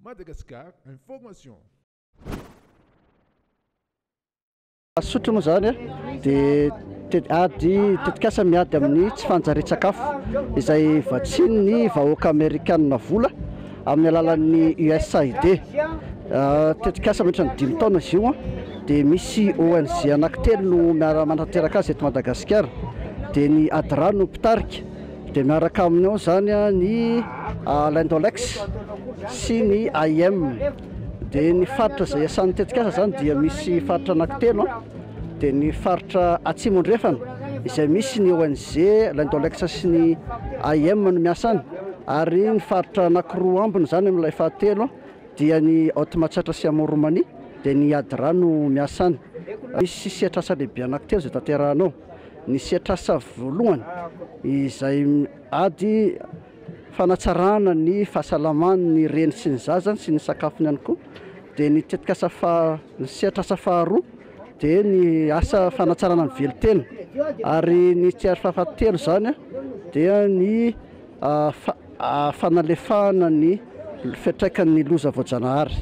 Madagascar Information. Sotro moa zany dia tetikasa miady amin'ny tsy fanjary-tsakafo izay vatsiny vahoaka Amerikanina vola amin'ny alalan'ny USAID. Tetikasa mihoatra ny 5 taona izy io dia misy ONG anankitelo no manatanteraka azy eto Madagasikara, dia ny Adrano Mpitarika, dia miaraka aminy ao zany ny Lendolex sy ny IM. Dia ny faritra izay iasan'ny tetikasa zany dia misy faritra anankitelo, dia ny faritra Atsimondrefana izay misy ny ONG Lendolex sy ny IM no miasany, ary ny faritra anankiroa ambiny zany amin'ilay fahatelo dia ny Haute-Matsatra sy Amoromania, dia ny Adrano miasany. Misy sehatrasa lehibe anankitelo izay tanterahanao. Ny sehatrasa voalohany izay ady fanatsarana ny fahasalaman'ny reny sy ny zaza sy ny sakafony ihany koa. Dia ny tetikasa ny sehatrasa faharoa dia ny asa fanatsarana ny velotena, ary ny fahatelo zany dia ny fanalefahana ny fiantraikan'ny loza voajanahary.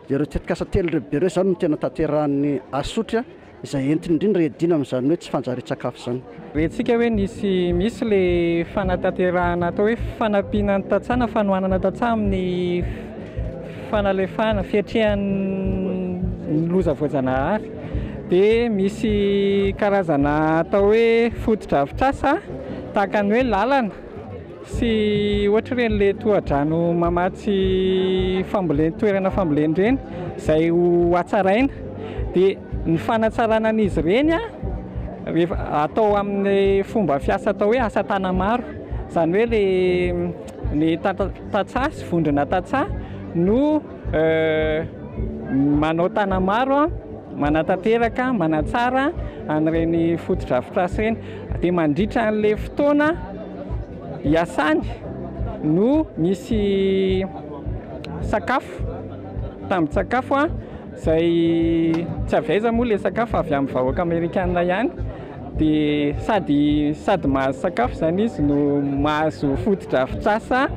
Dia ireo tetikasa telo lehibe ireo zany no tena tanterahan'ny Asotra izay entiny indrindra edina amin'izany hoe tsy fanjary-tsakafo zany. Rentsika hoe misy le fanatanterahana atao hoe fanampiana ny tantsaha na fanohanana tantsaha amin'ny fanalefahana fiatrehan'ny loza voajanahary. Dia misy karazana atao hoe foto-drafitrasa tahaka ny hoe lalana sy ohatra ireny le tohadrano mamatsy toerana fambolena ireny izay ho hatsaraina. Dia ny fanatsarana an'izy ireny rehefa atao amin'ny fomba fiasa atao hoe asa tana maro, izany hoe le tantsaha sy vondrona tantsaha no manao tana maro, manatanteraka, manatsara an'ireny foto-drafitrasa ireny. Dia mandritra an'ilay fotoana iasany no misy sakafo, tambin-tsakafo izay tsy avaiza moa ilay sakafo avy amin'ny vahoaka Amerikanina ihany. Dia sady mahazo sakafo izany izy no mahazo foto-drafitrasa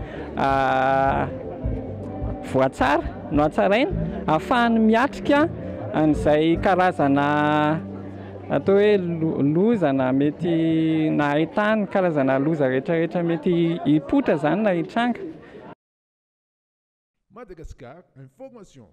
voatsara no hatsaraina, ahafahany miatrika an'izay karazana atao hoe loza na mety na ahitany karazana loza rehetrarehetra mety hipotra zany na hitranga. Madagascar Information.